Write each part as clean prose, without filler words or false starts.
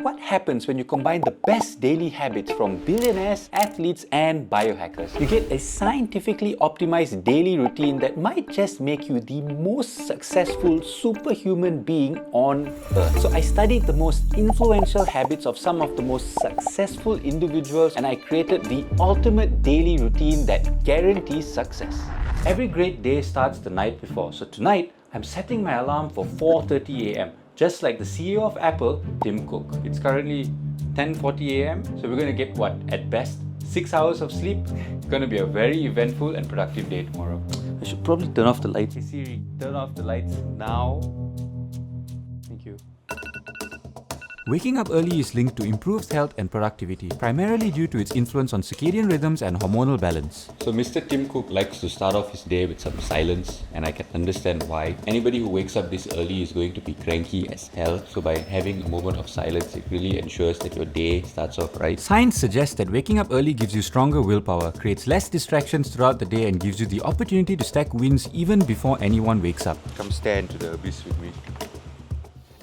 what happens when you combine the best daily habits from billionaires, athletes, and biohackers. You get a scientifically optimized daily routine that might just make you the most successful superhuman being on earth. So I studied the most influential habits of some of the most successful individuals, and I created the ultimate daily routine that guarantees success. Every great day starts the night before, so tonight I'm setting my alarm for 4:30 a.m. just like the CEO of Apple, Tim Cook. It's currently 10:40 a.m. so we're going to get what, at best, 6 hours of sleep. It's going to be a very eventful and productive day tomorrow. I should probably turn off the lights. Hey Siri, turn off the lights now. Thank you. Waking up early is linked to improved health and productivity, primarily due to its influence on circadian rhythms and hormonal balance. So Mr. Tim Cook likes to start off his day with some silence, and I can understand why. Anybody who wakes up this early is going to be cranky as hell, so by having a moment of silence, it really ensures that your day starts off right. Science suggests that waking up early gives you stronger willpower, creates less distractions throughout the day, and gives you the opportunity to stack wins even before anyone wakes up. Come stare into the abyss with me.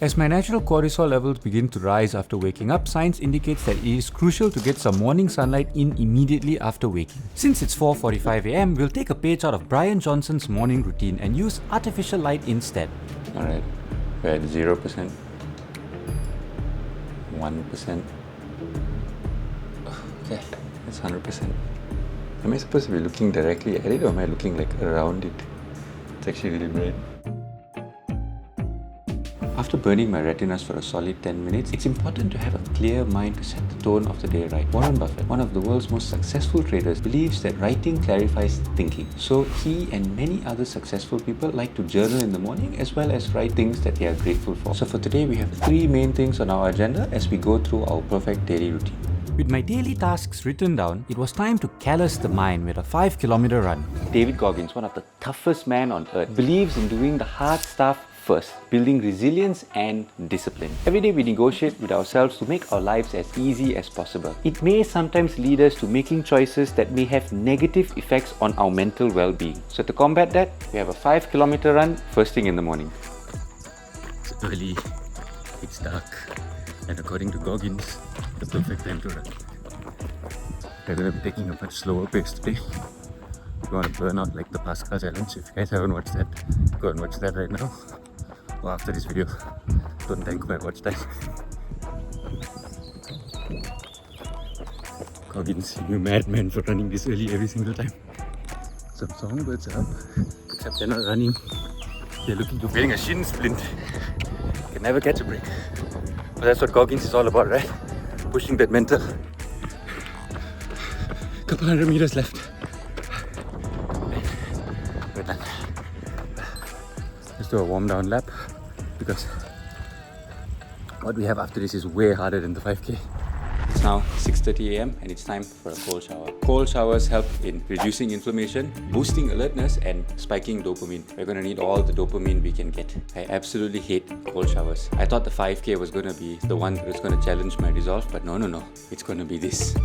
As my natural cortisol levels begin to rise after waking up, science indicates that it is crucial to get some morning sunlight in immediately after waking. Since it's 4:45 a.m., we'll take a page out of Bryan Johnson's morning routine and use artificial light instead. Alright, we're at 0%, 1%. Okay, that's 100%. Am I supposed to be looking directly at it, or am I looking like around it? It's actually really bright. After burning my retinas for a solid 10 minutes, it's important to have a clear mind to set the tone of the day right. Warren Buffett, one of the world's most successful traders, believes that writing clarifies thinking. So he and many other successful people like to journal in the morning as well as write things that they are grateful for. So for today, we have 3 main things on our agenda as we go through our perfect daily routine. With my daily tasks written down, it was time to callous the mind with a 5-kilometer run. David Goggins, one of the toughest men on earth, believes in doing the hard stuff first, building resilience and discipline. Every day we negotiate with ourselves to make our lives as easy as possible. It may sometimes lead us to making choices that may have negative effects on our mental well-being. So to combat that, we have a 5-kilometer run first thing in the morning. It's early, it's dark, and according to Goggins, the perfect time to run. We're going to be taking a much slower pace today. We want to burn out like the Pascal challenge. If you guys haven't watched that, go and watch that right now. Or after this video. Don't thank my watch time. Goggins, you madman for running this early every single time. Some songbirds are up, except they're not running. They're looking to getting a shin splint. Can never catch a break. But that's what Goggins is all about, right? Pushing that mental. Couple hundred meters left. We're done. Let's do a warm down lap because what we have after this is way harder than the 5K. It's now 6:30 a.m. and it's time for a cold shower. Cold showers help in reducing inflammation, boosting alertness, and spiking dopamine. We're going to need all the dopamine we can get. I absolutely hate cold showers. I thought the 5K was going to be the one that was going to challenge my resolve, but no. It's going to be this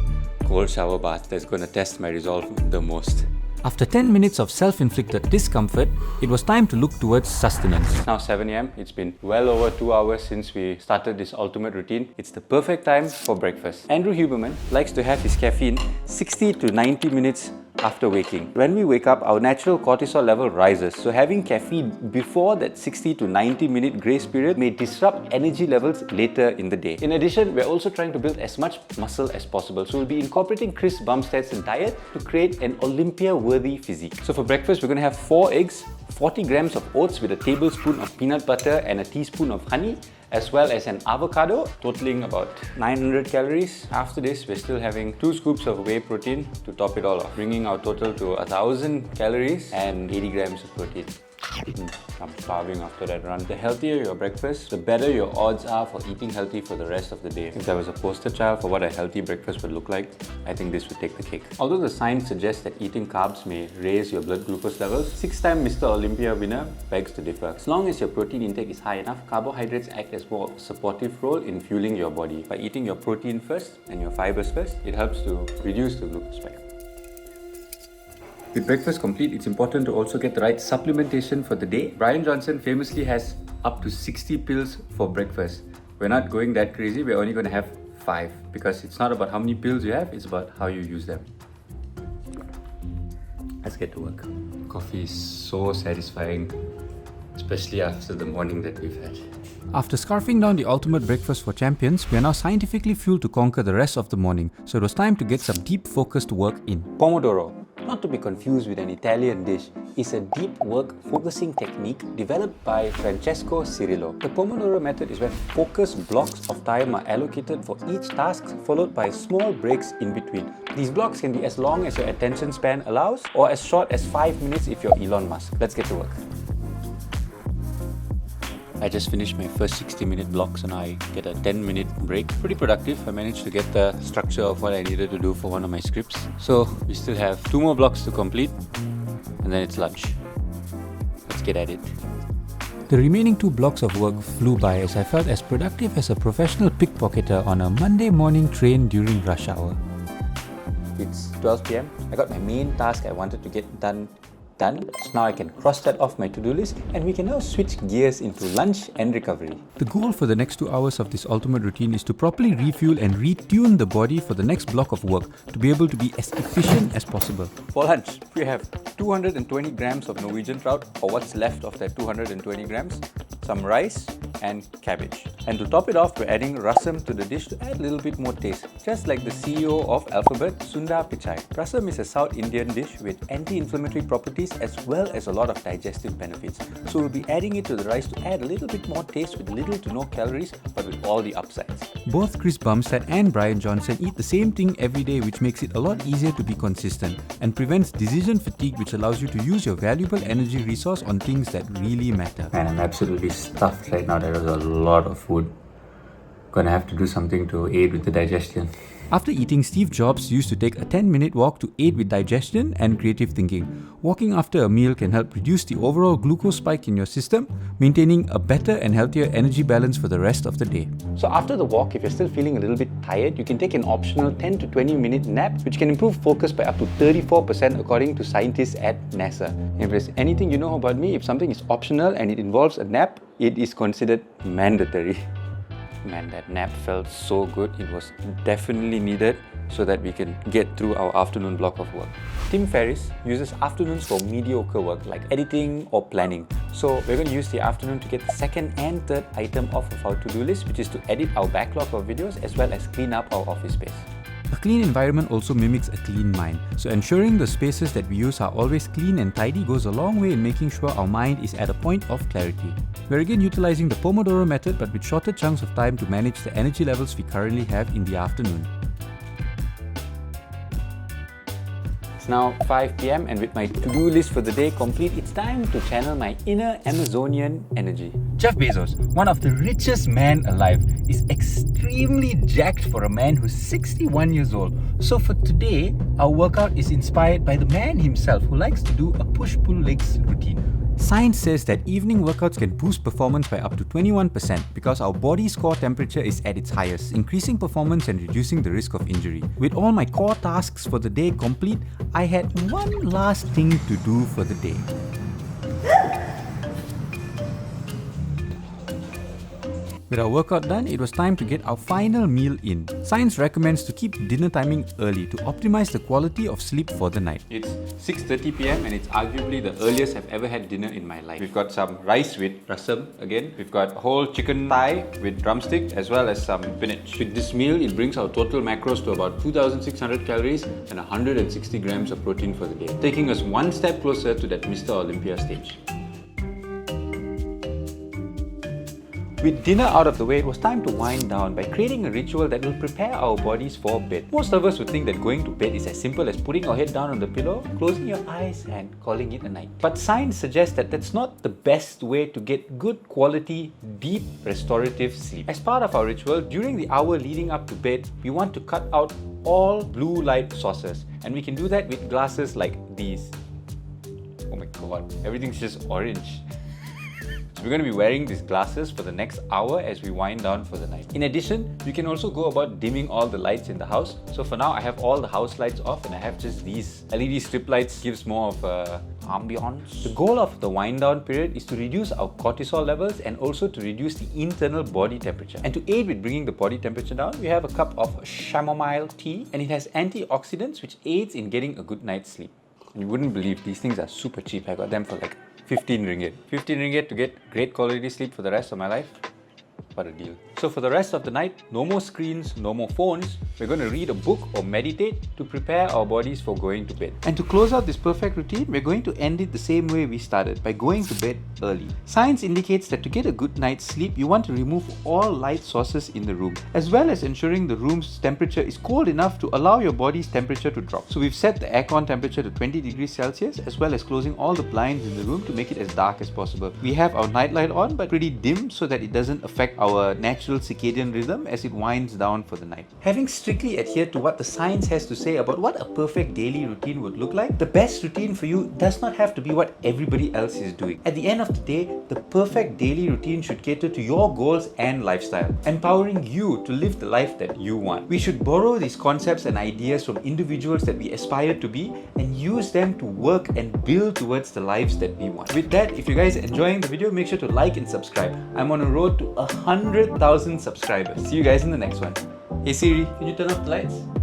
cold shower bath that's going to test my resolve the most. After 10 minutes of self-inflicted discomfort, it was time to look towards sustenance. It's now 7 a.m. It's been well over 2 hours since we started this ultimate routine. It's the perfect time for breakfast. Andrew Huberman likes to have his caffeine 60 to 90 minutes after waking. When we wake up, our natural cortisol level rises, so having caffeine before that 60 to 90 minute grace period may disrupt energy levels later in the day. In addition, we're also trying to build as much muscle as possible, so we'll be incorporating Chris Bumstead's diet to create an Olympia-worthy physique. So for breakfast, we're going to have 4 eggs, 40 grams of oats with a tablespoon of peanut butter and a teaspoon of honey, as well as an avocado, totaling about 900 calories. After this, we're still having 2 scoops of whey protein to top it all off, bringing our total to 1000 calories and 80 grams of protein. I'm starving after that run. The healthier your breakfast, the better your odds are for eating healthy for the rest of the day. If there was a poster child for what a healthy breakfast would look like, I think this would take the cake. Although the science suggests that eating carbs may raise your blood glucose levels, 6-time Mr. Olympia winner begs to differ. As long as your protein intake is high enough, carbohydrates act as more supportive role in fueling your body. By eating your protein first and your fibers first, it helps to reduce the glucose spike. With breakfast complete, it's important to also get the right supplementation for the day. Bryan Johnson famously has up to 60 pills for breakfast. We're not going that crazy, we're only going to have 5 because it's not about how many pills you have, it's about how you use them. Let's get to work. Coffee is so satisfying, especially after the morning that we've had. After scarfing down the ultimate breakfast for champions, we are now scientifically fueled to conquer the rest of the morning, so it was time to get some deep focused work in. Pomodoro, not to be confused with an Italian dish, is a deep work focusing technique developed by Francesco Cirillo. The Pomodoro method is where focused blocks of time are allocated for each task, followed by small breaks in between. These blocks can be as long as your attention span allows, or as short as 5 minutes if you're Elon Musk. Let's get to work. I just finished my first 60-minute blocks and I get a 10-minute break. Pretty productive. I managed to get the structure of what I needed to do for one of my scripts. So we still have 2 more blocks to complete and then it's lunch. Let's get at it. The remaining 2 blocks of work flew by as I felt as productive as a professional pickpocketer on a Monday morning train during rush hour. It's 12 PM. I got my main task I wanted to get done. So now I can cross that off my to-do list and we can now switch gears into lunch and recovery. The goal for the next 2 hours of this ultimate routine is to properly refuel and retune the body for the next block of work to be able to be as efficient as possible. For lunch, we have 220 grams of Norwegian trout, or what's left of that 220 grams, some rice and cabbage. And to top it off, we're adding rasam to the dish to add a little bit more taste, just like the CEO of Alphabet, Sundar Pichai. Rasam is a South Indian dish with anti-inflammatory properties as well as a lot of digestive benefits. So we'll be adding it to the rice to add a little bit more taste with little to no calories, but with all the upsides. Both Chris Bumstead and Bryan Johnson eat the same thing every day, which makes it a lot easier to be consistent and prevents decision fatigue, which allows you to use your valuable energy resource on things that really matter. Man, I'm absolutely stuffed right now. There was a lot of food. Gonna have to do something to aid with the digestion. After eating, Steve Jobs used to take a 10-minute walk to aid with digestion and creative thinking. Walking after a meal can help reduce the overall glucose spike in your system, maintaining a better and healthier energy balance for the rest of the day. So after the walk, if you're still feeling a little bit tired, you can take an optional 10 to 20 minute nap, which can improve focus by up to 34% according to scientists at NASA. If there's anything you know about me, if something is optional and it involves a nap, it is considered mandatory. Man, that nap felt so good. It was definitely needed so that we can get through our afternoon block of work. Tim Ferriss uses afternoons for mediocre work like editing or planning. So we're going to use the afternoon to get the second and third item off of our to-do list, which is to edit our backlog of videos as well as clean up our office space. A clean environment also mimics a clean mind, so ensuring the spaces that we use are always clean and tidy goes a long way in making sure our mind is at a point of clarity. We're again utilizing the Pomodoro method, but with shorter chunks of time to manage the energy levels we currently have in the afternoon. It's now 5 PM and with my to-do list for the day complete, it's time to channel my inner Amazonian energy. Jeff Bezos, one of the richest men alive, is extremely jacked for a man who's 61 years old. So for today, our workout is inspired by the man himself who likes to do a push-pull legs routine. Science says that evening workouts can boost performance by up to 21% because our body's core temperature is at its highest, increasing performance and reducing the risk of injury. With all my core tasks for the day complete, I had one last thing to do for the day. With our workout done, it was time to get our final meal in. Science recommends to keep dinner timing early to optimize the quality of sleep for the night. It's 6:30 PM and it's arguably the earliest I've ever had dinner in my life. We've got some rice with rasam again. We've got whole chicken thigh with drumstick as well as some spinach. With this meal, it brings our total macros to about 2,600 calories and 160 grams of protein for the day, taking us one step closer to that Mr. Olympia stage. With dinner out of the way, it was time to wind down by creating a ritual that will prepare our bodies for bed. Most of us would think that going to bed is as simple as putting our head down on the pillow, closing your eyes and calling it a night. But science suggests that that's not the best way to get good quality, deep, restorative sleep. As part of our ritual, during the hour leading up to bed, we want to cut out all blue light sources. And we can do that with glasses like these. Oh my god, everything's just orange. So we're going to be wearing these glasses for the next hour as we wind down for the night. In addition, you can also go about dimming all the lights in the house. So for now, I have all the house lights off and I have just these LED strip lights. Gives more of a ambience. The goal of the wind down period is to reduce our cortisol levels and also to reduce the internal body temperature. And to aid with bringing the body temperature down, we have a cup of chamomile tea, and it has antioxidants which aids in getting a good night's sleep. And you wouldn't believe these things are super cheap. I got them for like 15 ringgit. 15 ringgit to get great quality sleep for the rest of my life. What a deal. So for the rest of the night, no more screens, no more phones. We're going to read a book or meditate to prepare our bodies for going to bed. And to close out this perfect routine, we're going to end it the same way we started, by going to bed early. Science indicates that to get a good night's sleep, you want to remove all light sources in the room, as well as ensuring the room's temperature is cold enough to allow your body's temperature to drop. So we've set the aircon temperature to 20 degrees Celsius, as well as closing all the blinds in the room to make it as dark as possible. We have our nightlight on, but pretty dim so that it doesn't affect our natural circadian rhythm as it winds down for the night. Having strictly adhered to what the science has to say about what a perfect daily routine would look like, the best routine for you does not have to be what everybody else is doing. At the end of the day, the perfect daily routine should cater to your goals and lifestyle, empowering you to live the life that you want. We should borrow these concepts and ideas from individuals that we aspire to be and use them to work and build towards the lives that we want. With that, if you guys are enjoying the video, make sure to like and subscribe. I'm on a road to 100,000 subscribers. See you guys in the next one. Hey Siri, can you turn off the lights?